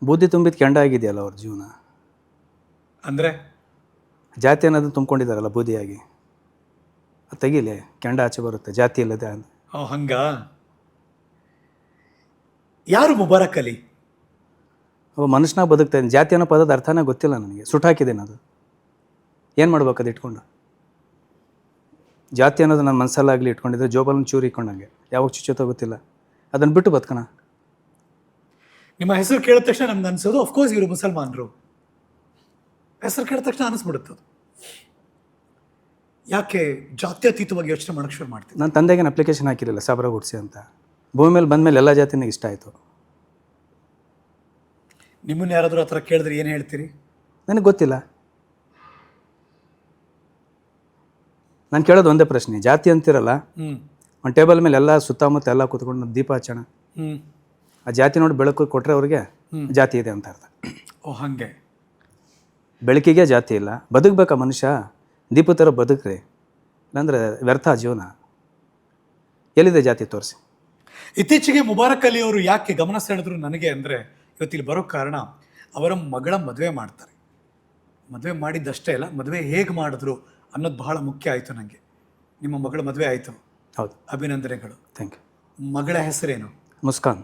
ಬುದ್ಧಿ ತುಂಬಿದ ಕೆಂಡ ಆಗಿದೆಯಲ್ಲ ಅವ್ರ ಜೀವನ. ಅಂದರೆ ಜಾತಿ ಅನ್ನೋದನ್ನ ತುಂಬ್ಕೊಂಡಿದ್ದಾರಲ್ಲ ಬೂದಿಯಾಗಿ, ಅದು ತೆಗೀಲಿ, ಕೆಂಡ ಆಚೆ ಬರುತ್ತೆ ಜಾತಿ ಇಲ್ಲದೆ. ಹಂಗ. ಯಾರು ಮುಬಾರಕ್ ಅಲಿ? ಅವ ಮನುಷ್ಯನಾಗ ಬದುಕ್ತಾ ಇದ್ದೀನಿ. ಜಾತಿ ಅನ್ನೋ ಪದದ ಅರ್ಥನೇ ಗೊತ್ತಿಲ್ಲ ನನಗೆ, ಸುಟ್ಟಾಕಿದ್ದೇನೆ. ಅದು ಏನು ಮಾಡ್ಬೇಕು ಅದು ಇಟ್ಕೊಂಡು? ಜಾತಿ ಅನ್ನೋದು ನನ್ನ ಮನಸ್ಸಲ್ಲಾಗಲಿ ಇಟ್ಕೊಂಡಿದ್ರೆ ಜೋಬಲ್ಲಿ ಚೂರು ಇಟ್ಕೊಂಡಂಗೆ, ಯಾವಾಗ ಚುಚ್ಚುತ್ತೋ ಗೊತ್ತಿಲ್ಲ. ಅದನ್ನು ಬಿಟ್ಟು ಬದುಕೋಣ. ನಿಮ್ಮ ಹೆಸರು ಕೇಳಿದ ತಕ್ಷಣ ನಮ್ಗೆ ಅನ್ಸೋದು ಅಫ್ಕೋರ್ಸ್ ಇವರು ಮುಸಲ್ಮಾನರು. ಹೆಸರು ಕೇಳಿದ ತಕ್ಷಣ ಅನಿಸ್ಬಿಡುತ್ತದು. ಯಾಕೆ ಜಾತ್ಯತೀತವಾಗಿ ಯೋಚನೆ ಮಾಡೋಕ್ಕೆ ಶುರು ಮಾಡ್ತೀನಿ? ನನ್ನ ತಂದೆಗೇನು ಅಪ್ಲಿಕೇಶನ್ ಹಾಕಿರಲಿಲ್ಲ ಸಾಬ್ರ ಗುಡ್ಸಿ ಅಂತ. ಭೂಮಿ ಮೇಲೆ ಬಂದಮೇಲೆ ಎಲ್ಲ ಜಾತಿನಿಗೆ ಇಷ್ಟ ಆಯಿತು. ನಿಮ್ಮನ್ನು ಯಾರಾದರೂ ಆ ಥರ ಕೇಳಿದ್ರೆ ಏನು ಹೇಳ್ತೀರಿ? ನನಗೆ ಗೊತ್ತಿಲ್ಲ. ನಾನು ಕೇಳೋದು ಒಂದೇ ಪ್ರಶ್ನೆ, ಜಾತಿ ಅಂತಿರಲ್ಲ, ಒಂದು ಟೇಬಲ್ ಮೇಲೆ ಎಲ್ಲ ಸುತ್ತಮುತ್ತ ಎಲ್ಲ ಕೂತ್ಕೊಂಡು ದೀಪ ಹಚ್ಚೋಣ, ಆ ಜಾತಿ ನೋಡಿ ಬೆಳಕು ಕೊಟ್ಟರೆ ಅವ್ರಿಗೆ ಜಾತಿ ಇದೆ ಅಂತ ಅರ್ಥ. ಓ ಹಾಗೆ. ಬೆಳಕಿಗೆ ಜಾತಿ ಇಲ್ಲ, ಬದುಕಬೇಕಾ ಮನುಷ್ಯ? ದೀಪ ಥರ ಬದುಕ್ರಿ, ಇಲ್ಲಾಂದರೆ ವ್ಯರ್ಥ ಜೀವನ. ಎಲ್ಲಿದೆ ಜಾತಿ ತೋರಿಸಿ. ಇತ್ತೀಚೆಗೆ ಮುಬಾರಕ್ ಅಲಿ ಅವರು ಯಾಕೆ ಗಮನ ಸೆಳೆದ್ರು ನನಗೆ ಅಂದರೆ, ಇವತ್ತಿಲ್ಲಿ ಬರೋ ಕಾರಣ ಅವರ ಮಗಳ ಮದುವೆ ಮಾಡ್ತಾರೆ. ಮದುವೆ ಮಾಡಿದ್ದಷ್ಟೇ ಅಲ್ಲ, ಮದುವೆ ಹೇಗೆ ಮಾಡಿದ್ರು ಅನ್ನೋದು ಬಹಳ ಮುಖ್ಯ ಆಯಿತು ನನಗೆ. ನಿಮ್ಮ ಮಗಳ ಮದುವೆ ಆಯಿತು, ಹೌದು, ಅಭಿನಂದನೆಗಳು. Thank you. ಮಗಳ ಹೆಸರೇನು? ಮುಸ್ಕಾನ್.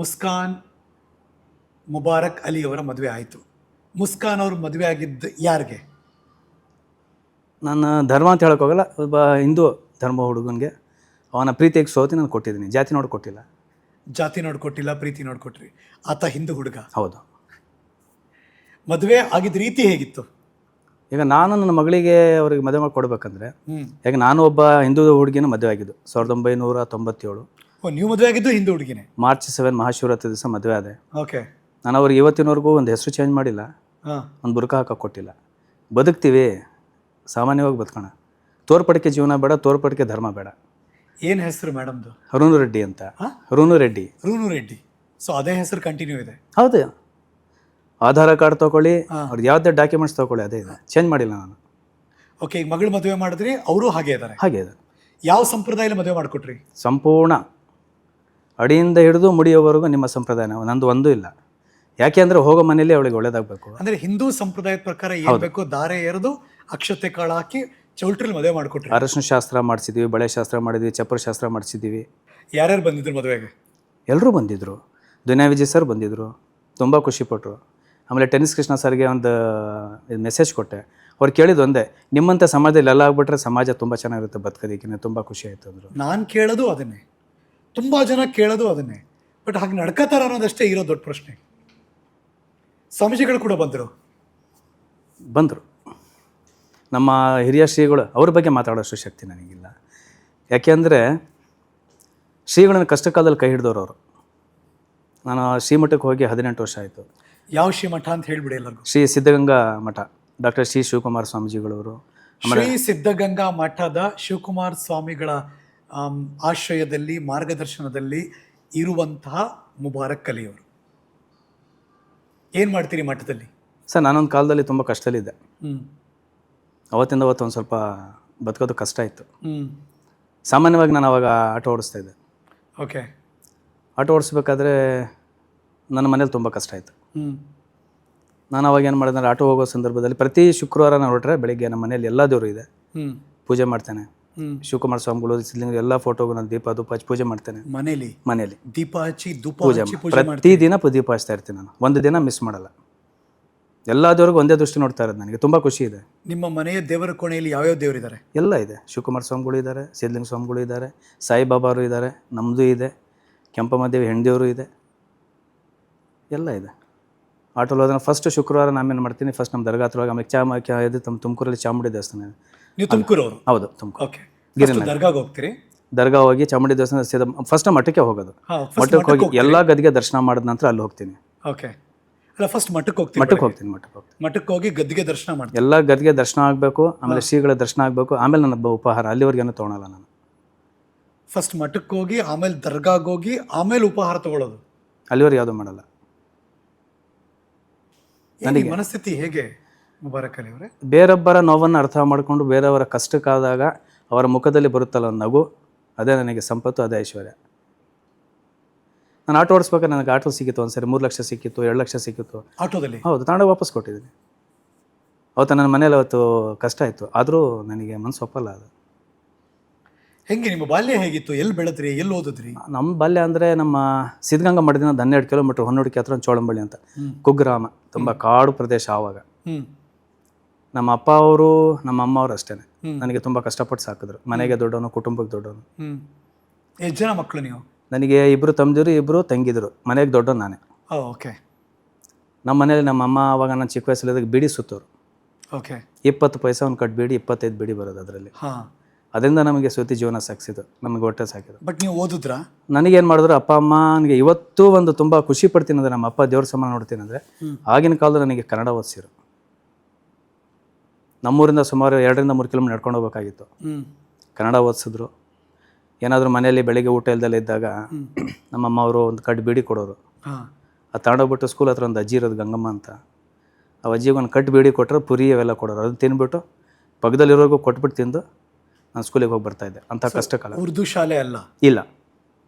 ಮುಸ್ಕಾನ್ ಮುಬಾರಕ್ ಅಲಿ ಅವರ ಮದುವೆ ಆಯಿತು. ಮುಸ್ಕಾನ್ ಅವರು ಮದುವೆ ಆಗಿದ್ದು ಯಾರಿಗೆ? ನಾನು ಧರ್ಮ ಅಂತ ಹೇಳೋಕ್ಕೋಗಲ್ಲ, ಒಬ್ಬ ಹಿಂದೂ ಧರ್ಮ ಹುಡುಗನಿಗೆ ಅವನ ಪ್ರೀತಿಗೆ ಸೋತಿ ನಾನು ಕೊಟ್ಟಿದ್ದೀನಿ. ಜಾತಿ ನೋಡಿ ಕೊಟ್ಟಿಲ್ಲ. ಜಾತಿ ನೋಡ್ಕೊಟ್ಟಿಲ್ಲ, ಪ್ರೀತಿ ನೋಡ್ಕೊಟ್ರಿ. ಆತ ಹಿಂದೂ ಹುಡುಗ. ಹೌದು. ಮದುವೆ ಆಗಿದ್ದ ರೀತಿ ಹೇಗಿತ್ತು? ಈಗ ನಾನು ನನ್ನ ಮಗಳಿಗೆ ಅವ್ರಿಗೆ ಮದುವೆ ಮಾಡಿ ಕೊಡ್ಬೇಕಂದ್ರೆ, ಈಗ ನಾನು ಒಬ್ಬ ಹಿಂದೂ ಹುಡುಗಿನ ಮದುವೆ ಆಗಿದ್ದು 1997. ಓ, ನೀವು ಮದುವೆ ಆಗಿದ್ದು ಹಿಂದೂ ಹುಡುಗಿನೇ? ಮಾರ್ಚ್ 7 ಮಹಾಶಿವರಾತ್ರಿ ದಿವಸ ಮದುವೆ ಆದೆ. ಓಕೆ. ನಾನು ಅವ್ರಿಗೆ ಇವತ್ತಿನವರೆಗೂ ಒಂದು ಹೆಸರು ಚೇಂಜ್ ಮಾಡಿಲ್ಲ, ಒಂದು ಬುರ್ಕ ಹಾಕಕ್ಕೆ ಕೊಟ್ಟಿಲ್ಲ. ಬದುಕ್ತೀವಿ, ಸಾಮಾನ್ಯವಾಗಿ ಬದುಕೋಣ. ತೋರ್ಪಡಿಕೆ ಜೀವನ ಬೇಡ, ತೋರ್ಪಡಿಕೆ ಧರ್ಮ ಬೇಡ. ಏನು ಹೆಸರು ಮೇಡಮ್ದು? ರೂನು ರೆಡ್ಡಿ ಅಂತ. ರೂನು ರೆಡ್ಡಿ. ಸೊ ಅದೇ ಹೆಸರು ಕಂಟಿನ್ಯೂ ಇದೆ? ಹೌದು. ಆಧಾರ್ ಕಾರ್ಡ್ ತೊಗೊಳ್ಳಿ, ಅವ್ರದ್ದು ಯಾವುದೇ ಡಾಕ್ಯುಮೆಂಟ್ಸ್ ತೊಗೊಳ್ಳಿ, ಅದೇ ಇದೆ, ಚೇಂಜ್ ಮಾಡಿಲ್ಲ ನಾನು. ಓಕೆ. ಈಗ ಮಗಳು ಮದುವೆ ಮಾಡಿದ್ರಿ, ಅವರು ಹಾಗೆ ಇದ್ದಾರೆ? ಹಾಗೆ ಇದೆ. ಯಾವ ಸಂಪ್ರದಾಯದಲ್ಲಿ ಮದುವೆ ಮಾಡಿಕೊಟ್ರಿ? ಸಂಪೂರ್ಣ ಅಡಿಯಿಂದ ಹಿಡಿದು ಮುಡಿಯೋವರೆಗೂ ನಿಮ್ಮ ಸಂಪ್ರದಾಯ, ನಂದು ಒಂದೂ ಇಲ್ಲ. ಯಾಕೆ ಅಂದರೆ ಹೋಗೋ ಮನೆಯಲ್ಲಿ ಅವಳಿಗೆ ಒಳ್ಳೇದಾಗಬೇಕು. ಅಂದರೆ ಹಿಂದೂ ಸಂಪ್ರದಾಯದ ಪ್ರಕಾರ ಏನು ಬೇಕು, ದಾರೆ ಎರೆದು ಅಕ್ಷತೆ ಕಾಳು ಹಾಕಿ ಚೌಲ್ಟ್ರಲ್ಲಿ ಮದುವೆ ಮಾಡಿಕೊಟ್ರಿ. ಅರಶಿನ ಶಾಸ್ತ್ರ ಮಾಡಿಸಿದ್ವಿ, ಬಳೆ ಶಾಸ್ತ್ರ ಮಾಡಿದ್ವಿ, ಚಪ್ಪರ ಶಾಸ್ತ್ರ ಮಾಡಿಸಿದ್ದೀವಿ. ಯಾರ್ಯಾರು ಬಂದಿದ್ರು ಮದುವೆಗೆ? ಎಲ್ಲರೂ ಬಂದಿದ್ದರು. ದುನಿಯಾ ವಿಜಯ್ ಸರ್ ಬಂದಿದ್ದರು, ತುಂಬ ಖುಷಿಪಟ್ಟರು. ಆಮೇಲೆ ಟೆನ್ನಿಸ್ ಕೃಷ್ಣ ಸರ್ಗೆ ಒಂದು ಮೆಸೇಜ್ ಕೊಟ್ಟೆ. ಅವ್ರು ಕೇಳಿದ್ದು ಒಂದೇ, ನಿಮ್ಮಂಥ ಸಮಾಜದಲ್ಲಿ ಎಲ್ಲ ಆಗ್ಬಿಟ್ರೆ ಸಮಾಜ ತುಂಬ ಚೆನ್ನಾಗಿರುತ್ತೆ ಬದುಕೋದಕ್ಕೆ, ತುಂಬ ಖುಷಿ ಆಯಿತು ಅಂದರು. ನಾನು ಕೇಳೋದು ಅದನ್ನೇ, ತುಂಬ ಜನ ಕೇಳೋದು ಅದನ್ನೇ. ಬಟ್ ಹಾಗೆ ನಡ್ಕೋತಾರ ಅನ್ನೋದಷ್ಟೇ ಇರೋ ದೊಡ್ಡ ಪ್ರಶ್ನೆ. ಸ್ವಾಮೀಜಿಗಳು ಕೂಡ ಬಂದರು. ನಮ್ಮ ಹಿರಿಯ ಶ್ರೀಗಳು, ಅವ್ರ ಬಗ್ಗೆ ಮಾತಾಡೋಷ್ಟು ಶಕ್ತಿ ನನಗಿಲ್ಲ. ಯಾಕೆಂದರೆ ಶ್ರೀಗಳನ್ನ ಕಷ್ಟ ಕಾಲದಲ್ಲಿ ಕೈ ಹಿಡಿದವರು ಅವರು. ನಾನು ಶ್ರೀಮಠಕ್ಕೆ ಹೋಗಿ 18 ವರ್ಷ ಆಯಿತು. ಯಾವ ಶ್ರೀಮಠ ಅಂತ ಹೇಳಿಬಿಡಿ ಎಲ್ಲರಿಗೂ? ಶ್ರೀ ಸಿದ್ಧಗಂಗಾ ಮಠ, ಡಾಕ್ಟರ್ ಶ್ರೀ ಶಿವಕುಮಾರ ಸ್ವಾಮೀಜಿಗಳವರು. ಶ್ರೀ ಸಿದ್ಧಗಂಗಾ ಮಠದ ಶಿವಕುಮಾರ ಸ್ವಾಮಿಗಳ ಆಶ್ರಯದಲ್ಲಿ, ಮಾರ್ಗದರ್ಶನದಲ್ಲಿ ಇರುವಂತಹ ಮುಬಾರಕ್ ಅಲಿ ಅವರು. ಏನು ಮಾಡ್ತೀರಿ ಮಠದಲ್ಲಿ? ಸರ್, ನಾನೊಂದು ಕಾಲದಲ್ಲಿ ತುಂಬ ಕಷ್ಟದಲ್ಲಿದ್ದೆ. ಅವತ್ತಿಂದ ಅವತ್ತು ಒಂದು ಸ್ವಲ್ಪ ಬದುಕೋದು ಕಷ್ಟ ಇತ್ತು. ಸಾಮಾನ್ಯವಾಗಿ ನಾನು ಅವಾಗ ಆಟೋ ಓಡಿಸ್ತಾ ಇದ್ದೆ. ಓಕೆ. ಆಟೋ ಓಡಿಸ್ಬೇಕಾದ್ರೆ ನನ್ನ ಮನೇಲಿ ತುಂಬ ಕಷ್ಟ ಆಯಿತು. ನಾನು ಅವಾಗ ಏನು ಮಾಡಿದೆ, ಆಟೋ ಹೋಗೋ ಸಂದರ್ಭದಲ್ಲಿ ಪ್ರತಿ ಶುಕ್ರವಾರ ನಾನು ಹೊರಟ್ರೆ ಬೆಳಿಗ್ಗೆ ನಮ್ಮ ಮನೇಲಿ ಎಲ್ಲ ದೇವರು ಇದೆ, ಪೂಜೆ ಮಾಡ್ತೇನೆ. ಶಿವಕುಮಾರ ಸ್ವಾಮಿಗಳು, ಸಿದ್ಧಲಿಂಗ ಎಲ್ಲ ಫೋಟೋಗೂ ನಾನು ದೀಪ ಧೂಪ ಹಚ್ಚಿ ಪೂಜೆ ಮಾಡ್ತೇನೆ. ಮನೇಲಿ ದೀಪ ಹಚ್ಚಿ ಪೂಜೆ ಪ್ರತಿದಿನ ದೀಪ ಹಚ್ತಾ ಇರ್ತೀನಿ. ನಾನು ಒಂದು ದಿನ ಮಿಸ್ ಮಾಡಲ್ಲ. ಎಲ್ಲ ದೇವ್ರಿಗೂ ಒಂದೇ ದೃಷ್ಟಿ ನೋಡ್ತಾ ಇರೋದು ನನಗೆ ತುಂಬ ಖುಷಿ ಇದೆ. ನಿಮ್ಮ ಮನೆಯ ದೇವರ ಕೋಣೆಯಲ್ಲಿ ಯಾವ್ಯಾವ ದೇವರಿದ್ದಾರೆ? ಎಲ್ಲ ಇದೆ. ಶಿವಕುಮಾರ ಸ್ವಾಮಿಗಳು ಇದ್ದಾರೆ, ಸಿದ್ಧಲಿಂಗ ಸ್ವಾಮಿಗಳು ಇದ್ದಾರೆ, ಸಾಯಿಬಾಬಾರು ಇದ್ದಾರೆ, ನಮ್ಮದು ಇದೆ, ಕೆಂಪಮ್ಮ ದೇವಿ ಹೆಣ್ದೇವರು ಇದೆ, ಎಲ್ಲ ಇದೆ. ಆಟೋಲ್ಲಿ ಹೋದ್ರೆ ಫಸ್ಟ್ ಶುಕ್ರವಾರ ನಾನೇನು ಮಾಡ್ತೀನಿ, ಫಸ್ಟ್ ನಮ್ಮ ದರ್ಗಾ ಹತ್ರ, ಆಮೇಲೆ ಇದು ತುಮಕೂರಲ್ಲಿ ಚಾಮುಂಡಿ ದೇವಸ್ಥಾನ. ನೀವು ತುಮಕೂರವರು? ಹೌದು, ತುಮಕೂರು. ಓಕೆ. ಗಿರಿನ ದರ್ಗಾಗೆ ಹೋಗ್ತೀರಿ? ದರ್ಗಾ ಹೋಗಿ ಚಾಮುಂಡಿ ದೇವಸ್ಥಾನ ಫಸ್ಟ್ ಮಠಕ್ಕೆ ಹೋಗೋದು. ಮಠಕ್ಕೆ ಹೋಗಿ ಎಲ್ಲ ಗದಿಗೆ ದರ್ಶನ ಮಾಡಿದ ನಂತರ ಅಲ್ಲಿ ಹೋಗ್ತೀನಿ. ಓಕೆ. ಅಲ್ಲ, ಫಸ್ಟ್ ಮಠಕ್ಕೆ ಹೋಗ್ತೀನಿ. ಮಠಕ್ಕೆ ಹೋಗಿ ಗದ್ದಿಗೆ ದರ್ಶನ ಮಾಡ್ತೀನಿ. ಎಲ್ಲ ಗದ್ದಿಗೆ ದರ್ಶನ ಆಗಬೇಕು, ಆಮೇಲೆ ಶ್ರೀಗಳ ದರ್ಶನ ಆಗಬೇಕು, ಆಮೇಲೆ ನನ್ನ ಉಪಹಾರ. ಅಲ್ಲಿವರೆಗೇನು ತೊಗೊಳಲ್ಲ ನಾನು. ಫಸ್ಟ್ ಮಠಕ್ಕೆ ಹೋಗಿ, ಆಮೇಲೆ ದರ್ಗಾಗೆ ಹೋಗಿ, ಆಮೇಲೆ ಉಪಹಾರ ತಗೊಳ್ಳೋದು? ಅಲ್ಲಿವರೆಗೆ ಯಾವುದೂ ಮಾಡಲ್ಲ. ನನಗೆ ಮನಸ್ಥಿತಿ ಹೇಗೆ ಮುಬಾರಕ್ ಅಲಿ ಅವರೇ? ಬೇರೊಬ್ಬರ ನೋವನ್ನು ಅರ್ಥ ಮಾಡಿಕೊಂಡು ಬೇರೆಯವರ ಕಷ್ಟಕ್ಕಾದಾಗ ಅವರ ಮುಖದಲ್ಲಿ ಬರುತ್ತಲ್ಲ ಒಂದು ನಗು, ಅದೇ ನನಗೆ ಸಂಪತ್ತು, ಅದೇ ಐಶ್ವರ್ಯ. ನಾನು ಆಟೋ ಓಡಿಸ್ಬೇಕಾದ್ರೆ ನನಗೆ ಆಟೋ ಸಿಕ್ಕಿತ್ತು ಒಂದ್ಸರಿ 3 ಲಕ್ಷ ಸಿಕ್ಕಿತ್ತು, 2 ಲಕ್ಷ ಸಿಕ್ಕಿತ್ತು. ಆಟೋದಲ್ಲಿ? ಹೌದು, ತಗೊಂಡೋಗಿ ವಾಪಸ್ ಕೊಟ್ಟಿದ್ದೀನಿ. ಅವತ್ತು ನನ್ನ ಮನೇಲಿ ಅವತ್ತು ಕಷ್ಟ ಆಯಿತು, ಆದರೂ ನನಗೆ ಮನಸ್ಸು ಒಪ್ಪಲ್ಲ ಅದು. ಹೆಂಗೆ ನಿಮ್ಮ ಬಾಲ್ಯ ಹೇಗಿತ್ತು? ಎಲ್ಲಿ ಬೆಳೆದ್ರಿ, ಎಲ್ಲಿ ಓದಿದ್ರಿ? ನಮ್ಮ ಬಾಲ್ಯ ಅಂದರೆ ನಮ್ಮ ಸಿದ್ಧಗಂಗಾ ಮಠದಿಂದ 12 ಕಿಲೋಮೀಟ್ರ್ ಹೊನ್ನೋಡಿಕೆ ಹತ್ರ ಒಂದು ಚೋಳಂಬಳ್ಳಿ ಅಂತ ಕುಗ್ರಾಮ, ತುಂಬ ಕಾಡು ಪ್ರದೇಶ. ಆವಾಗ ನಮ್ಮ ಅಪ್ಪ ಅವರು ನಮ್ಮ ಅಮ್ಮ ಅವರು ಅಷ್ಟೇ ನನಗೆ ತುಂಬ ಕಷ್ಟಪಟ್ಟು ಸಾಕಿದ್ರು. ಮನೆಗೆ ದೊಡ್ಡವನು, ಕುಟುಂಬಕ್ಕೆ ದೊಡ್ಡವನು. ಎಷ್ಟು ಜನ ಮಕ್ಕಳು ನೀವು? ನನಗೆ 2 ತಮ್ಮದಿರು, 2 ತಂಗಿದ್ರು. ಮನೆಗೆ ದೊಡ್ಡವನು ನಾನೇ. ಓಕೆ. ನಮ್ಮ ಮನೇಲಿ ನಮ್ಮ ಅಮ್ಮ ಆವಾಗ ನಾನು ಚಿಕ್ಕ ವಯಸ್ಸಲ್ಲಿದ್ದಾಗ ಬೀಡಿ ಸುತ್ತೋರು. ಓಕೆ. 20 ಪೈಸೆ ಒಂದು ಕಟ್ ಬೀಡಿ, 25 ಬೀಡಿ ಬರೋದು ಅದರಲ್ಲಿ. ಹಾಂ. ಅದರಿಂದ ನಮಗೆ ಸುತ್ತಿ ಜೀವನ ಸಾಗಿಸಿದ್ದು, ನಮಗೆ ಹೊಟ್ಟೆ ಸಾಕಿದ್ರು. ಬಟ್ ನೀವು ಓದಿದ್ರಾ? ನನಗೇನು ಮಾಡಿದ್ರು ಅಪ್ಪ ಅಮ್ಮ, ನನಗೆ ಇವತ್ತೂ ಒಂದು ತುಂಬ ಖುಷಿ ಪಡ್ತೀನಿ ಅಂದರೆ ನಮ್ಮ ಅಪ್ಪ ದೇವ್ರ ಸಮಾನ ನೋಡ್ತೀನಿ ಅಂದರೆ, ಆಗಿನ ಕಾಲದಲ್ಲಿ ನನಗೆ ಕನ್ನಡ ಓದಿಸಿರು. ನಮ್ಮೂರಿಂದ ಸುಮಾರು 2-3 ಕಿಲೋಮೀಟರ್ ನಡ್ಕೊಂಡು ಹೋಗ್ಬೇಕಾಗಿತ್ತು. ಕನ್ನಡ ಓದಿಸಿದ್ರು. ಏನಾದರೂ ಮನೆಯಲ್ಲಿ ಬೆಳಿಗ್ಗೆ ಊಟ ಇಲ್ದಲ್ಲೇ ಇದ್ದಾಗ ನಮ್ಮಮ್ಮ ಅವರು ಒಂದು ಕಟ್ ಬೀಡಿ ಕೊಡೋರು. ಅದು ತಗೊಂಡೋಗ್ಬಿಟ್ಟು ಸ್ಕೂಲ್ ಹತ್ರ ಒಂದು ಅಜ್ಜಿ ಇರೋದು, ಗಂಗಮ್ಮ ಅಂತ. ಆ ಅಜ್ಜಿಗೆ ಒಂದು ಕಟ್ ಬೀಡಿ ಕೊಟ್ಟರೆ ಪುರಿ ಅವೆಲ್ಲ ಕೊಡೋರು. ಅದನ್ನು ತಿನ್ಬಿಟ್ಟು ಪಕ್ಕದಲ್ಲಿರೋರ್ಗೂ ಕೊಟ್ಬಿಟ್ಟು ತಿಂದು ನಾನು ಸ್ಕೂಲಿಗೆ ಹೋಗಿ ಬರ್ತಾಯಿದ್ದೆ. ಅಂಥ ಕಷ್ಟ ಕಾಲ. ಉರ್ದು ಶಾಲೆ ಅಲ್ಲ? ಇಲ್ಲ,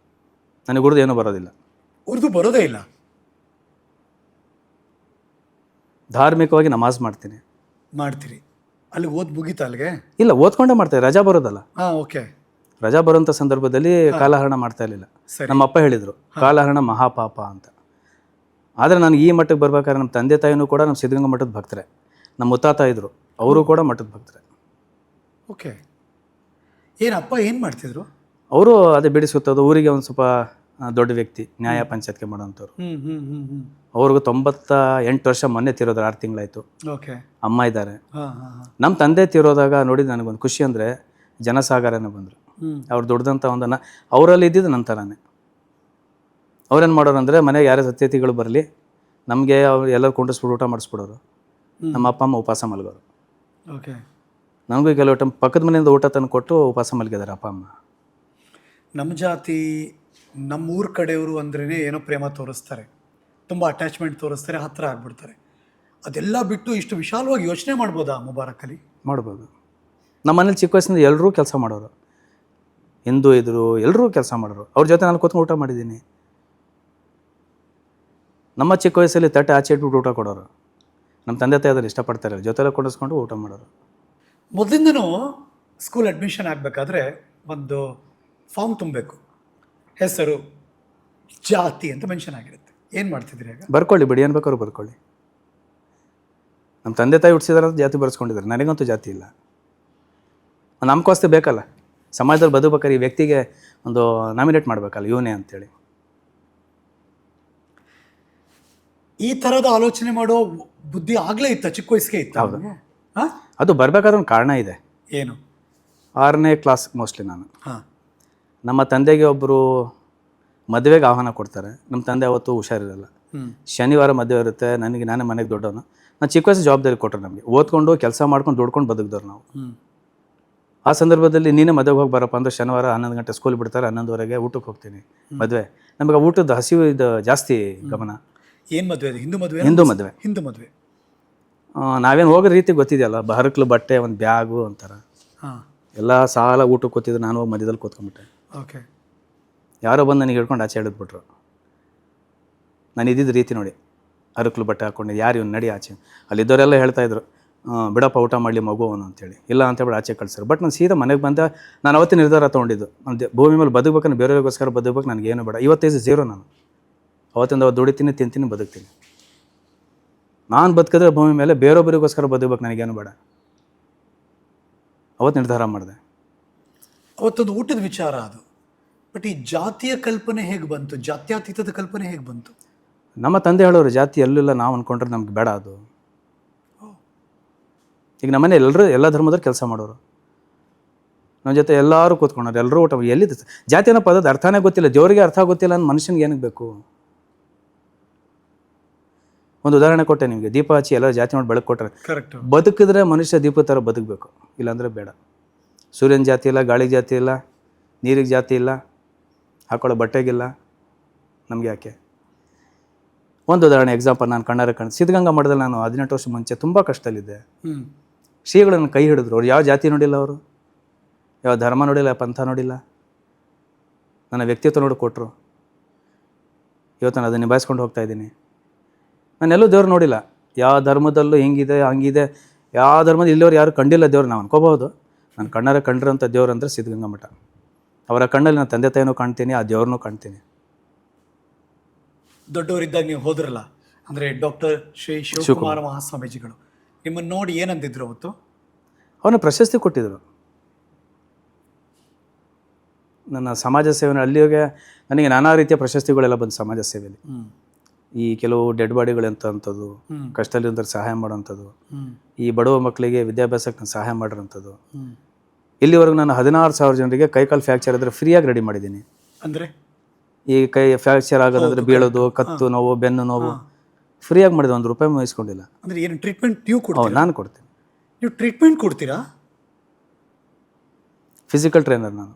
ನನಗೆ ಉರ್ದು ಏನೂ ಬರೋದಿಲ್ಲ. ಉರ್ದು ಬರೋದೇ ಇಲ್ಲ? ಧಾರ್ಮಿಕವಾಗಿ ನಮಾಜ್ ಮಾಡ್ತೀನಿ. ಮಾಡ್ತೀರಿ? ಅಲ್ಲಿ ಓದ್ ಮುಗೀತಾ ಅಲ್ಲಿಗೆ? ಇಲ್ಲ, ಓದ್ಕೊಂಡೇ ಮಾಡ್ತಾರೆ. ರಜಾ ಬರೋದಲ್ಲ. ಹಾಂ, ಓಕೆ. ರಜಾ ಬರೋಂಥ ಸಂದರ್ಭದಲ್ಲಿ ಕಾಲಹರಣ ಮಾಡ್ತಾ ಇರಲಿಲ್ಲ. ನಮ್ಮ ಅಪ್ಪ ಹೇಳಿದರು ಕಾಲಹರಣ ಮಹಾಪಾಪ ಅಂತ. ಆದರೆ ನಾನು ಈ ಮಟ್ಟಕ್ಕೆ ಬರ್ಬೇಕಾದ್ರೆ ನಮ್ಮ ತಂದೆ ತಾಯಿನೂ ಕೂಡ ನಮ್ಮ ಸಿದ್ಧಗಂಗಾ ಮಠದ ಭಕ್ತರೆ. ನಮ್ಮ ಮುತ್ತಾತ ಇದ್ದರು, ಅವರು ಕೂಡ ಮಠದ ಭಕ್ತರೆ. ಓಕೆ. ಏನಪ್ಪ ಏನು ಮಾಡ್ತಿದ್ರು ಅವರು? ಅದೇ ಬಿಡಿ ಸುತ್ತೋದು. ಊರಿಗೆ ಒಂದು ಸ್ವಲ್ಪ ದೊಡ್ಡ ವ್ಯಕ್ತಿ, ನ್ಯಾಯ ಪಂಚಾಯತ್ಗೆ ಮಾಡೋಂಥವ್ರು. ಅವ್ರಿಗೂ 98 ವರ್ಷ, ಮೊನ್ನೆ ತೀರೋದ್ರೆ 6 ತಿಂಗಳಾಯಿತು. ಓಕೆ. ಅಮ್ಮ ಇದ್ದಾರೆ. ನಮ್ಮ ತಂದೆ ತೀರೋದಾಗ ನೋಡಿದ್ದು ನನಗೊಂದು ಖುಷಿ ಅಂದರೆ ಜನಸಾಗರನೇ ಬಂದರು. ಅವ್ರು ದೊಡ್ಡದಂಥ ಒಂದನ್ನು ಅವರಲ್ಲಿ ಇದ್ದಿದ್ದು ನನ್ನ ಥರನೇ. ಅವ್ರೇನು ಮಾಡೋರು ಅಂದರೆ, ಮನೆಗೆ ಯಾರೇ ಅತಿಥಿಗಳು ಬರಲಿ ನಮಗೆ ಅವ್ರು ಎಲ್ಲರೂ ಕುಂಡಿಸ್ಬಿಟ್ಟು ಊಟ ಮಾಡಿಸ್ಬಿಡೋರು. ನಮ್ಮ ಅಪ್ಪ ಅಮ್ಮ ಉಪವಾಸ ಮಲಗೋರು. ಓಕೆ. ನನಗೂ ಕೆಲವು ಟೈಮ್ ಪಕ್ಕದ ಮನೆಯಿಂದ ಊಟ ತಂದು ಕೊಟ್ಟು ಉಪವಾಸ ಮಲಗಿದ್ದಾರೆ ಅಪ್ಪ ಅಮ್ಮ. ನಮ್ಮ ಜಾತಿ, ನಮ್ಮೂರ ಕಡೆಯವರು ಅಂದ್ರೇ ಏನೋ ಪ್ರೇಮ ತೋರಿಸ್ತಾರೆ, ತುಂಬ ಅಟ್ಯಾಚ್ಮೆಂಟ್ ತೋರಿಸ್ತಾರೆ, ಹತ್ತಿರ ಆಗ್ಬಿಡ್ತಾರೆ. ಅದೆಲ್ಲ ಬಿಟ್ಟು ಇಷ್ಟು ವಿಶಾಲವಾಗಿ ಯೋಚನೆ ಮಾಡ್ಬೋದಾ ಮುಬಾರಕ್ ಅಲಿ? ಮಾಡ್ಬೋದು. ನಮ್ಮ ಮನೇಲಿ ಚಿಕ್ಕ ವಯಸ್ಸಿಂದ ಎಲ್ಲರೂ ಕೆಲಸ ಮಾಡೋರು. ಹಿಂದೂ ಇದ್ದರು, ಎಲ್ಲರೂ ಕೆಲಸ ಮಾಡೋರು. ಅವ್ರ ಜೊತೆ ನಾನು ಕೂತ್ಕೊಂಡು ಊಟ ಮಾಡಿದ್ದೀನಿ. ನಮ್ಮ ಚಿಕ್ಕ ವಯಸ್ಸಲ್ಲಿ ತಟ್ಟೆ ಆಚೆ ಇಟ್ಬಿಟ್ಟು ಊಟ ಕೊಡೋರು. ನಮ್ಮ ತಂದೆ ತಾಯಿ ಅದನ್ನು ಇಷ್ಟಪಡ್ತಾರೆ, ಜೊತೆಲ್ಲ ಕೊಂಡಿಸ್ಕೊಂಡು ಊಟ ಮಾಡೋರು. ಮೊದಲಿಂದನೂ ಸ್ಕೂಲ್ ಅಡ್ಮಿಷನ್ ಆಗಬೇಕಾದ್ರೆ ಒಂದು ಫಾರ್ಮ್ ತುಂಬಬೇಕು, ಹೆಸರು, ಜಾತಿ ಅಂತ ಮೆನ್ಷನ್ ಆಗಿರುತ್ತೆ. ಏನು ಮಾಡ್ತಿದ್ರಿ ಆಗ? ಬರ್ಕೊಳ್ಳಿ ಬಿಡಿ, ಏನು ಬೇಕಾದ್ರು ಬರ್ಕೊಳ್ಳಿ. ನಮ್ಮ ತಂದೆ ತಾಯಿ ಹುಟ್ಟಿಸಿದಾರೆ ಅಂತ ಜಾತಿ ಬರ್ಸ್ಕೊಂಡಿದ್ದಾರೆ. ನನಗಂತೂ ಜಾತಿ ಇಲ್ಲ. ನಮ್ಗೋಸ್ತೆ ಬೇಕಲ್ಲ ಸಮಾಜದಲ್ಲಿ ಬದುಕಬೇಕಾದ್ರೆ, ಈ ವ್ಯಕ್ತಿಗೆ ಒಂದು ನಾಮಿನೇಟ್ ಮಾಡಬೇಕಲ್ಲ, ಇವನೇ ಅಂತೇಳಿ. ಈ ಥರದ ಆಲೋಚನೆ ಮಾಡೋ ಬುದ್ಧಿ ಆಗಲೇ ಇತ್ತ? ಚಿಕ್ಕ ವಯಸ್ಸಿಗೆ ಇತ್ತು? ಹೌದು. ಅದು ಬರಬೇಕಾದ್ರೆ ಒಂದು ಕಾರಣ ಇದೆ. ಏನು? 6ನೇ ಕ್ಲಾಸ್ ಮೋಸ್ಟ್ಲಿ ನಾನು. ಹಾಂ. ನಮ್ಮ ತಂದೆಗೆ ಒಬ್ಬರು ಮದುವೆಗೆ ಆಹ್ವಾನ ಕೊಡ್ತಾರೆ. ನಮ್ಮ ತಂದೆ ಅವತ್ತು ಹುಷಾರಿರಲ್ಲ. ಶನಿವಾರ ಮದುವೆ ಇರುತ್ತೆ. ನಾನೇ ಮನೆಗೆ ದೊಡ್ಡವನು. ನಾನು ಚಿಕ್ಕ ವಯಸ್ಸು ಜವಾಬ್ದಾರಿ ಕೊಟ್ಟರು ನಮಗೆ. ಓದ್ಕೊಂಡು ಕೆಲಸ ಮಾಡ್ಕೊಂಡು ದುಡ್ಕೊಂಡು ಬದುಕಿದವ್ರು ನಾವು. ಆ ಸಂದರ್ಭದಲ್ಲಿ ನೀನೇ ಮದುವೆಗೆ ಹೋಗಿ ಬರಪ್ಪ ಅಂದ್ರೆ ಶನಿವಾರ 11 ಗಂಟೆ ಸ್ಕೂಲ್ ಬಿಡ್ತಾರೆ, 11ವರೆಗೆ ಊಟಕ್ಕೆ ಹೋಗ್ತೀನಿ. ಮದುವೆ ನಮಗೆ ಊಟದ ಹಸಿವು ಇದು ಜಾಸ್ತಿ ಗಮನ. ಏನು ಮದುವೆ? ಹಿಂದೂ ಮದುವೆ? ಹಿಂದೂ ಮದುವೆ. ಹಿಂದೂ ಮದುವೆ. ನಾವೇನು ಹೋಗೋ ರೀತಿ ಗೊತ್ತಿದೆಯಲ್ಲ, ಹರಕ್ಲು ಬಟ್ಟೆ, ಒಂದು ಬ್ಯಾಗು ಒಂಥರ ಹಾಂ, ಎಲ್ಲ ಸಾಲ ಊಟಕ್ಕೆ ಕೂತಿದ್ರು. ನಾನು ಹೋಗಿ ಮಧ್ಯದಲ್ಲಿ ಕೂತ್ಕೊಂಡ್ಬಿಟ್ಟೆ. ಓಕೆ. ಯಾರೋ ಬಂದು ನನಗೆ ಹಿಡ್ಕೊಂಡು ಆಚೆ ಹಿಡಿದ್ಬಿಟ್ರು. ನಾನು ಇದ್ದಿದ್ದು ರೀತಿ ನೋಡಿ, ಹರಕ್ಲು ಬಟ್ಟೆ ಹಾಕ್ಕೊಂಡು ಯಾರು ಇವ್ನು ನಡಿ ಆಚೆ. ಅಲ್ಲಿದ್ದವರೆಲ್ಲ ಹೇಳ್ತಾಯಿದ್ರು, ಬಿಡಪ್ಪ ಊಟ ಮಾಡಲಿ ಮಗು ಅವನು ಅಂತೇಳಿ. ಇಲ್ಲ ಅಂತೇಳಿ ಆಚೆ ಕಳ್ಸರು. ಬಟ್ ನಾನು ಸೀದಾ ಮನೆಗೆ ಬಂದ. ನಾನು ಅವತ್ತಿನ ನಿರ್ಧಾರ ತೊಗೊಂಡಿದ್ದು, ಒಂದು ಭೂಮಿ ಮೇಲೆ ಬದುಕಬೇಕಂದ್ರೆ ಬೇರೆಯವ್ರಿಗೋಸ್ಕರ ಬದುಕಬೇಕು, ನನಗೇನು ಬೇಡ. ಇವತ್ತೈದು ಝೀರೋ. ನಾನು ಅವತ್ತಿಂದ ದುಡಿತೀನಿ, ತಿಂತೀನಿ, ಬದುಕ್ತೀನಿ. ನಾನು ಬದುಕಿದ್ರೆ ಭೂಮಿ ಮೇಲೆ ಬೇರೊಬ್ಬರಿಗೋಸ್ಕರ ಬದುಕಬೇಕು, ನನಗೇನು ಬೇಡ. ಅವತ್ತು ನಿರ್ಧಾರ ಮಾಡಿದೆ. ಅವತ್ತೊಂದು ಊಟದ ವಿಚಾರ ಅದು. ಬಟ್ ಈ ಜಾತಿಯ ಕಲ್ಪನೆ ಹೇಗೆ ಬಂತು? ಜಾತ್ಯತೀತದ ಕಲ್ಪನೆ ಹೇಗೆ ಬಂತು? ನಮ್ಮ ತಂದೆ ಹೇಳೋರು, ಜಾತಿ ಎಲ್ಲಿಲ್ಲ, ನಾವು ಅಂದ್ಕೊಂಡ್ರೆ ನಮ್ಗೆ ಬೇಡ ಅದು. ಈಗ ನಮ್ಮನೆ ಎಲ್ಲ ಧರ್ಮದವ್ರು ಕೆಲಸ ಮಾಡೋರು. ನಮ್ಮ ಜೊತೆ ಎಲ್ಲರೂ ಕೂತ್ಕೊಂಡವ್ರು, ಎಲ್ಲರೂ ಊಟ. ಎಲ್ಲಿದೆ ಜಾತಿ ಅನ್ನೋ ಪದದ ಅರ್ಥನೇ ಗೊತ್ತಿಲ್ಲ, ದೇವರಿಗೆ ಅರ್ಥ ಗೊತ್ತಿಲ್ಲ ಅಂತ ಮನುಷ್ಯನಿಗೆ ಏನಕ್ಕೆ ಬೇಕು? ಒಂದು ಉದಾಹರಣೆ ಕೊಟ್ಟೆ ನಿಮಗೆ. ದೀಪ ಹಚ್ಚಿ ಎಲ್ಲ ಜಾತಿ ಮಾಡಿ ಬೆಳಕು ಕೊಟ್ಟರೆ, ಕರೆಕ್ಟ್. ಬದುಕಿದ್ರೆ ಮನುಷ್ಯ ದೀಪ ಥರ ಬದುಕಬೇಕು, ಇಲ್ಲಾಂದರೆ ಬೇಡ. ಸೂರ್ಯನ ಜಾತಿ ಇಲ್ಲ, ಗಾಳಿಗೆ ಜಾತಿ ಇಲ್ಲ, ನೀರಿಗೆ ಜಾತಿ ಇಲ್ಲ, ಹಾಕೊಳ್ಳೋ ಬಟ್ಟೆಗಿಲ್ಲ, ನಮಗೆ ಯಾಕೆ? ಒಂದು ಉದಾಹರಣೆ, ಎಕ್ಸಾಂಪಲ್, ನಾನು ಕಣ್ಣಾರೆ ಸಿದ್ಧಗಂಗಾ ಮಠದಲ್ಲಿ ನಾನು 18 ವರ್ಷ ಮುಂಚೆ ತುಂಬ ಕಷ್ಟದಲ್ಲಿದ್ದೆ. ಶ್ರೀಗಳನ್ನು ಕೈ ಹಿಡಿದ್ರು. ಅವ್ರು ಯಾವ ಜಾತಿ ನೋಡಿಲ್ಲ, ಅವರು ಯಾವ ಧರ್ಮ ನೋಡಿಲ್ಲ, ಪಂಥ ನೋಡಿಲ್ಲ, ನನ್ನ ವ್ಯಕ್ತಿತ್ವ ನೋಡಿ ಕೊಟ್ಟರು. ಇವತ್ತು ನಾನು ಅದನ್ನು ನಿಭಾಯಿಸ್ಕೊಂಡು ಹೋಗ್ತಾ ಇದ್ದೀನಿ. ನಾನೆಲ್ಲೂ ದೇವ್ರು ನೋಡಿಲ್ಲ, ಯಾವ ಧರ್ಮದಲ್ಲೂ ಹಿಂಗಿದೆ ಹಂಗಿದೆ, ಯಾವ ಧರ್ಮದ ಇಲ್ಲಿಯವ್ರು ಯಾರು ಕಂಡಿಲ್ಲ ದೇವ್ರು. ನಾವು ಅನ್ಕೋಬಹುದು, ನಾನು ಕಣ್ಣಾರೆ ಕಂಡಿರೋಂಥ ದೇವ್ರು ಅಂದರೆ ಸಿದ್ಧಗಂಗಾ ಮಠ. ಅವರ ಕಣ್ಣಲ್ಲಿ ನಾನು ತಂದೆ ತಾಯಿನೂ ಕಾಣ್ತೀನಿ, ಆ ದೇವ್ರನ್ನೂ ಕಾಣ್ತೀನಿ. ದೊಡ್ಡವರಿದ್ದಾಗ ನೀವು ಹೋದ್ರಲ್ಲ, ಅಂದರೆ ಡಾಕ್ಟರ್ ಶ್ರೀ ಶಿವಕುಮಾರ ಮಹಾಸ್ವಾಮೀಜಿಗಳು ನಿಮ್ಮನ್ನು ನೋಡಿ ಏನಂದಿದ್ರು ಅವತ್ತು? ಅವನು ಪ್ರಶಸ್ತಿ ಕೊಟ್ಟಿದ್ದರು. ನನ್ನ ಸಮಾಜ ಸೇವೆ ಅಲ್ಲಿಗೆ ನನಗೆ ನಾನಾ ರೀತಿಯ ಪ್ರಶಸ್ತಿಗಳೆಲ್ಲ ಬಂದು ಸಮಾಜ ಸೇವೆಯಲ್ಲಿ. ಈ ಕೆಲವು ಡೆಡ್ ಬಾಡಿಗಳಂಥದ್ದು, ಕಷ್ಟದಲ್ಲಿದ್ದರೆ ಸಹಾಯ ಮಾಡೋವಂಥದ್ದು, ಈ ಬಡವ ಮಕ್ಕಳಿಗೆ ವಿದ್ಯಾಭ್ಯಾಸಕ್ಕೆ ನಾನು ಸಹಾಯ ಮಾಡಿರೋಂಥದ್ದು. ಇಲ್ಲಿವರೆಗೂ ನಾನು 16,000 ಜನರಿಗೆ ಕೈಕಾಲು ಫ್ರ್ಯಾಕ್ಚರ್ ಆದರೆ ಫ್ರೀಯಾಗಿ ರೆಡಿ ಮಾಡಿದ್ದೀನಿ. ಅಂದರೆ ಈ ಕೈ ಫ್ರ್ಯಾಕ್ಚರ್ ಆಗೋದಂದ್ರೆ ಬೀಳೋದು, ಕತ್ತು ನೋವು, ಬೆನ್ನು ನೋವು ಫ್ರೀಯಾಗಿ ಮಾಡಿದೆ, ₹1 ಇಸ್ಕೊಂಡಿಲ್ಲ. ಅಂದರೆ ಏನು ಟ್ರೀಟ್ಮೆಂಟ್ ನೀವು ಕೊಡ್ತೀರಾ? ನಾನು ಕೊಡ್ತೀನಿ. ನೀವು ಟ್ರೀಟ್ಮೆಂಟ್ ಕೊಡ್ತೀರಾ? ಫಿಸಿಕಲ್ ಟ್ರೈನರ್ ನಾನು.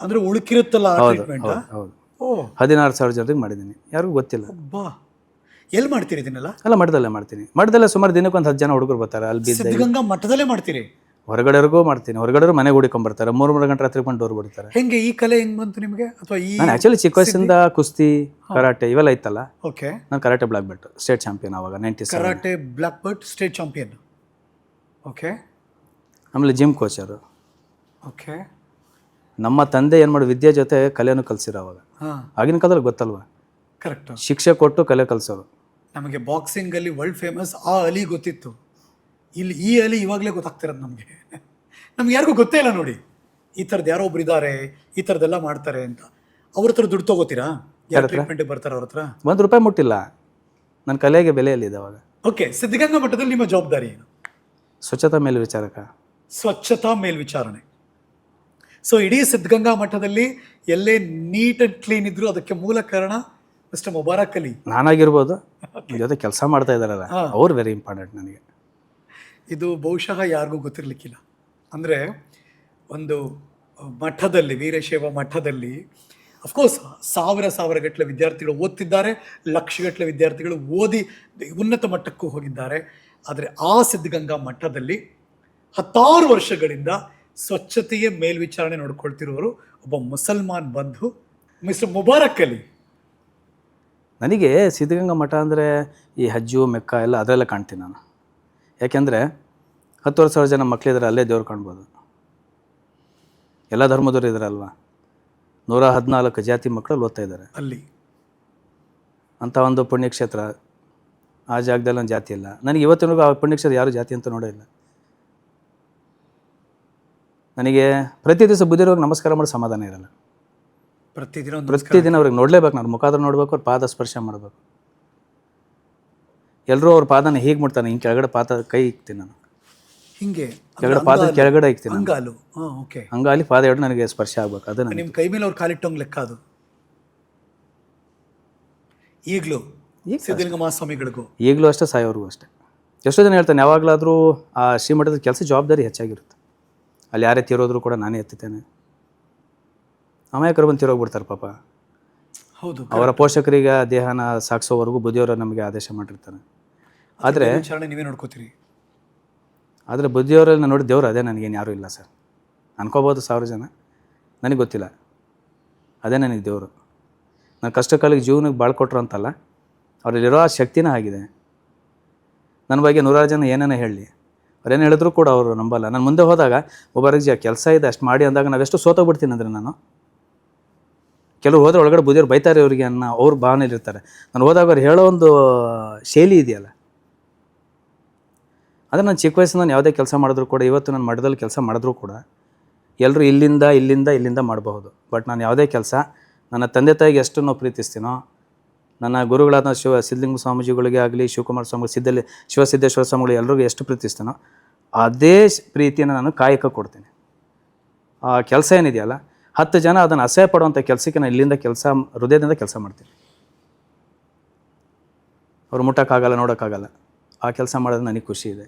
ಅಂದರೆ ಉಳುಕಿರುತ್ತಲ್ಲ ಟ್ರೀಟ್ಮೆಂಟ್? ಹೌದು. ಓ, 16,000 ಜನರಿಗೆ ಮಾಡಿದ್ದೀನಿ, ಯಾರಿಗೂ ಗೊತ್ತಿಲ್ಲ. ಬಾ, ಎಲ್ಲಿ ಮಾಡ್ತೀರಿ ಇದನ್ನೆಲ್ಲ? ಎಲ್ಲ ಮಠದಲ್ಲೇ ಮಾಡ್ತೀನಿ. ಮಠದಲ್ಲೇ ಸುಮಾರು ದಿನಕ್ಕೆ ಒಂದು 10 ಜನ ಹುಡುಗರು ಬರ್ತಾರೆ. ಅಲ್ಲಿ ಬಿದ್ದ ಸಿದ್ಧಗಂಗಾ ಮಠದಲ್ಲೇ ಮಾಡ್ತೀರಿ? ಹೊರಗಡೆವರೆಗೂ ಮಾಡ್ತೀನಿ. ಹೊರಗಡೆಯವರು ಮನೆಗೆ ಹುಡುಕೊಂಡ್ಬರ್ತಾರೆ, 3 ಗಂಟೆ ರಾತ್ರಿ ಬಂದು ಡೋರ್ ಬಿಡ್ತಾರೆ. ಹೆಂಗೆ ಈ ಕಲೆ ಹೆಂಗ್ ಬಂತು ನಿಮಗೆ? ಅಥವಾ ಈ ನಾನು ಆ್ಯಕ್ಚುಲಿ ಚಿಕ್ಕ ವಯಸ್ಸಿಂದ ಕುಸ್ತಿ, ಕರಾಟೆ ಇವೆಲ್ಲ ಇತ್ತಲ್ಲ. ಓಕೆ, ನಾನು karate black belt, state champion ಆವಾಗ 97. Karate black belt, state champion. Okay, ಆಮೇಲೆ ಜಿಮ್ ಕೋಚರು. ಓಕೆ, ನಮ್ಮ ತಂದೆ ಏನು ಮಾಡಿ ವಿದ್ಯೆ ಜೊತೆ ಕಲೆಯನ್ನು ಕಲಿಸಿರೋ ಅವಾಗ. ಹಾಂ, ಆಗಿನ ಕಾಲದಲ್ಲಿ ಗೊತ್ತಲ್ವ, ಕರೆಕ್ಟ್. ಶಿಕ್ಷೆ ಕೊಟ್ಟು ಕಲೆ ಕಲಿಸೋರು. ನಮಗೆ ಬಾಕ್ಸಿಂಗಲ್ಲಿ ವರ್ಲ್ಡ್ ಫೇಮಸ್ ಆ ಅಲಿ ಗೊತ್ತಿತ್ತು, ಇಲ್ಲಿ ಈ ಅಲಿ ಇವಾಗಲೇ ಗೊತ್ತಾಗ್ತಿರೋದು ನಮಗೆ. ನಮ್ಗೆ ಯಾರಿಗೂ ಗೊತ್ತೇ ಇಲ್ಲ ನೋಡಿ, ಈ ಥರದ್ದು ಯಾರೋ ಒಬ್ರು ಇದ್ದಾರೆ, ಈ ಥರದ್ದೆಲ್ಲ ಮಾಡ್ತಾರೆ ಅಂತ. ಅವ್ರ ಹತ್ರ ದುಡ್ಡು ತಗೋತೀರಾ? ಯಾರು ಟ್ರೀಟ್ಮೆಂಟಿಗೆ ಬರ್ತಾರೆ ಅವ್ರ ಹತ್ರ? ₹1 ಮುಟ್ಟಿಲ್ಲ. ನನ್ನ ಕಲೆಗೆ ಬೆಲೆಯಲ್ಲಿದೆ ಅವಾಗ. ಓಕೆ, ಸಿದ್ಧಗಂಗಾ ಮಠದಲ್ಲಿ ನಿಮ್ಮ ಜವಾಬ್ದಾರಿ ಏನು? ಸ್ವಚ್ಛತಾ ಮೇಲ್ವಿಚಾರಕ. ಸ್ವಚ್ಛತಾ ಮೇಲ್ವಿಚಾರಣೆ. ಸೊ ಇಡೀ ಸಿದ್ಧಗಂಗಾ ಮಠದಲ್ಲಿ ಎಲ್ಲೇ ನೀಟ್ ಅಂಡ್ ಕ್ಲೀನ್ ಇದ್ರು ಅದಕ್ಕೆ ಮೂಲ ಕಾರಣ ಮಿಸ್ಟರ್ ಮುಬಾರಕ್ ಅಲಿ. ನಾನಾಗಿರ್ಬೋದು, ಜೊತೆ ಕೆಲಸ ಮಾಡ್ತಾ ಇದ್ದಾರಲ್ಲ ಅವ್ರು ವೆರಿ ಇಂಪಾರ್ಟೆಂಟ್ ನನಗೆ. ಇದು ಬಹುಶಃ ಯಾರಿಗೂ ಗೊತ್ತಿರಲಿಕ್ಕಿಲ್ಲ. ಅಂದರೆ ಒಂದು ಮಠದಲ್ಲಿ, ವೀರಶೈವ ಮಠದಲ್ಲಿ ಅಫ್ಕೋರ್ಸ್ ಸಾವಿರ ಗಟ್ಟಲೆ ವಿದ್ಯಾರ್ಥಿಗಳು ಓದ್ತಿದ್ದಾರೆ, ಲಕ್ಷಗಟ್ಟಲೆ ವಿದ್ಯಾರ್ಥಿಗಳು ಓದಿ ಉನ್ನತ ಮಟ್ಟಕ್ಕೂ ಹೋಗಿದ್ದಾರೆ. ಆದರೆ ಆ ಸಿದ್ಧಗಂಗಾ ಮಠದಲ್ಲಿ 10 ವರ್ಷಗಳಿಂದ ಸ್ವಚ್ಛತೆಯ ಮೇಲ್ವಿಚಾರಣೆ ನೋಡ್ಕೊಳ್ತಿರೋರು ಒಬ್ಬ ಮುಸಲ್ಮಾನ್ ಬಂಧು ಮಿಸ್ಟರ್ ಮುಬಾರಕ್ ಅಲಿ. ನನಗೆ ಸಿದ್ಧಗಂಗಾ ಮಠ ಅಂದರೆ ಈ ಹಜ್ಜು ಮೆಕ್ಕ ಎಲ್ಲ ಅದರಲ್ಲೇ ಕಾಣ್ತೀನಿ ನಾನು. ಯಾಕೆಂದರೆ 10,000 ಜನ ಮಕ್ಕಳಿದ್ದಾರೆ, ಅಲ್ಲೇ ದೇವ್ರು ಕಾಣ್ಬೋದು. ಎಲ್ಲ ಧರ್ಮದವರು ಇದ್ದಾರಲ್ವ, 114 ಜಾತಿ ಮಕ್ಕಳು ಓದ್ತಾ ಇದ್ದಾರೆ ಅಲ್ಲಿ. ಅಂಥ ಒಂದು ಪುಣ್ಯಕ್ಷೇತ್ರ, ಆ ಜಾಗದಲ್ಲಿ ಒಂದು ಜಾತಿ ಇಲ್ಲ. ನನಗೆ ಇವತ್ತಿನವರೆಗೂ ಆ ಪುಣ್ಯಕ್ಷೇತ್ರ ಯಾರು ಜಾತಿ ಅಂತ ನೋಡೇ ಇಲ್ಲ. ನನಗೆ ಪ್ರತಿ ದಿವಸ ಬುದ್ಧಿರೋಗಿ ನಮಸ್ಕಾರ ಮಾಡಿ ಸಮಾಧಾನ ಇರಲ್ಲ. ಪ್ರತಿದಿನ ಅವ್ರಿಗೆ ನೋಡಲೇಬೇಕು, ನಾನು ಮುಖಾದ್ರ ನೋಡ್ಬೇಕು, ಅವ್ರ ಪಾದ ಸ್ಪರ್ಶ ಮಾಡಬೇಕು. ಎಲ್ಲರೂ ಅವ್ರ ಪಾದನ ಹೀಗೆ ಮಾಡ್ತಾನೆ, ಹಿಂಗೆ ಕೆಳಗಡೆ ಕೈ ಇಕ್ತೀನಿ ನಾನು, ಹಿಂಗೆ ಕೆಳಗಡೆ ಪಾದ ಕೆಳಗಡೆ ಇಕ್ತೀನಿ. ಅಂಗಾಲು, ಓಕೆ, ಅಂಗಾಲಿ ಪಾದ ಎರಡು ನನಗೆ ಸ್ಪರ್ಶ ಆಗ್ಬೇಕು. ಅದು ನಿಮ್ಮ ಕೈ ಮೇಲೆ ಅವ್ರು ಕಾಲಿಟ್ಟಂಗೆ ಲೆಕ್ಕ ಅದು. ಈಗಲೂ ಸಿದ್ಧಲಿಂಗ ಮಹಾಸ್ವಾಮಿಗಳಿಗೂ ಈಗಲೂ ಅಷ್ಟೇ, ಸಾಯೋರ್ಗೂ ಅಷ್ಟೇ. ಎಷ್ಟೋ ಜನ ಹೇಳ್ತಾನೆ, ಯಾವಾಗಲಾದರೂ ಆ ಶ್ರೀಮಠದ ಕೆಲಸ ಜವಾಬ್ದಾರಿ ಹೆಚ್ಚಾಗಿರುತ್ತೆ. ಅಲ್ಲಿ ಯಾರೇ ತೀರೋದ್ರು ಕೂಡ ನಾನೇ ಎತ್ತುತ್ತೇನೆ. ಅಮಾಯಕರು ಬಂದು ತೀರೋಗ್ಬಿಡ್ತಾರೆ ಪಾಪ. ಹೌದು, ಅವರ ಪೋಷಕರಿಗೆ ದೇಹನ ಸಾಗಿಸೋವರೆಗೂ ಬುದ್ಧಿಯವರು ನಮಗೆ ಆದೇಶ ಮಾಡಿರ್ತಾರೆ. ಆದರೆ ನೀವೇ ನೋಡ್ಕೋತೀರಿ. ಆದರೆ ಬುದ್ಧಿಯವರನ್ನ ನೋಡಿ ದೇವರು ಅದೇ, ನನಗೇನು ಯಾರೂ ಇಲ್ಲ ಸರ್. ಅನ್ಕೋಬೋದು 1000 ಜನ, ನನಗೆ ಗೊತ್ತಿಲ್ಲ. ಅದೇ ನನಗೆ ದೇವರು. ನಾನು ಕಷ್ಟ ಕಾಲಕ್ಕೆ ಜೀವನಕ್ಕೆ ಬಾಳ್ಕೊಟ್ರು ಅಂತಲ್ಲ, ಅವರಲ್ಲಿರೋ ಆ ಶಕ್ತಿನೇ ಆಗಿದೆ. ನನ್ನ ಬಗ್ಗೆ 100 ಜನ ಏನೇನೋ ಹೇಳಲಿ, ಅವ್ರೇನು ಹೇಳಿದ್ರು ಕೂಡ ಅವರು ನಂಬಲ್ಲ. ನಾನು ಮುಂದೆ ಹೋದಾಗ ಒಬ್ಬರಿಗೆ ಕೆಲಸ ಇದೆ ಅಷ್ಟು ಮಾಡಿ ಅಂದಾಗ ನಾವೆಷ್ಟು ಸೋತೋಗ್ಬಿಡ್ತೀನಿ ಅಂದರೆ ನಾನು. ಕೆಲವರು ಹೋದರೆ ಒಳಗಡೆ ಬುದ್ಧಿಯವ್ರು ಬೈತಾರೆ ಇವರಿಗೆ ಅನ್ನೋ ಅವ್ರ ಭಾವನೆಯಲ್ಲಿರ್ತಾರೆ. ನಾನು ಹೋದಾಗ ಅವ್ರು ಹೇಳೋ ಒಂದು ಶೈಲಿ ಇದೆಯಲ್ಲ, ಆದರೆ ನಾನು ಚಿಕ್ಕ ವಯಸ್ಸಿನ ನಾನು ಯಾವುದೇ ಕೆಲಸ ಮಾಡಿದ್ರು ಕೂಡ, ಇವತ್ತು ನಾನು ಮಠದಲ್ಲಿ ಕೆಲಸ ಮಾಡಿದ್ರೂ ಕೂಡ ಎಲ್ಲರೂ ಇಲ್ಲಿಂದ ಮಾಡಬಹುದು. ಬಟ್ ನಾನು ಯಾವುದೇ ಕೆಲಸ ನನ್ನ ತಂದೆ ತಾಯಿಗೆ ಎಷ್ಟು ನಾವು ಪ್ರೀತಿಸ್ತೀನೋ, ನನ್ನ ಗುರುಗಳಾದ ಸಿದ್ಧಲಿಂಗ ಸ್ವಾಮೀಜಿಗಳಿಗೆ ಆಗಲಿ, ಶಿವಕುಮಾರ ಸ್ವಾಮಿ, ಶಿವಸಿದ್ದೇಶ್ವರ ಸ್ವಾಮಿಗಳು ಎಲ್ರಿಗೂ ಎಷ್ಟು ಪ್ರೀತಿಸ್ತೀನೋ ಅದೇ ಪ್ರೀತಿಯನ್ನು ನಾನು ಕಾಯಕ ಕೊಡ್ತೀನಿ. ಆ ಕೆಲಸ ಏನಿದೆಯಲ್ಲ, 10 ಜನ ಅದನ್ನು ಅಸಹ್ಯ ಪಡುವಂಥ ಕೆಲಸಕ್ಕೆ ನಾನು ಇಲ್ಲಿಂದ ಹೃದಯದಿಂದ ಕೆಲಸ ಮಾಡ್ತೀನಿ. ಅವ್ರು ಮುಟ್ಟೋಕ್ಕಾಗಲ್ಲ, ನೋಡೋಕ್ಕಾಗಲ್ಲ, ಆ ಕೆಲಸ ಮಾಡೋದು ನನಗೆ ಖುಷಿ ಇದೆ.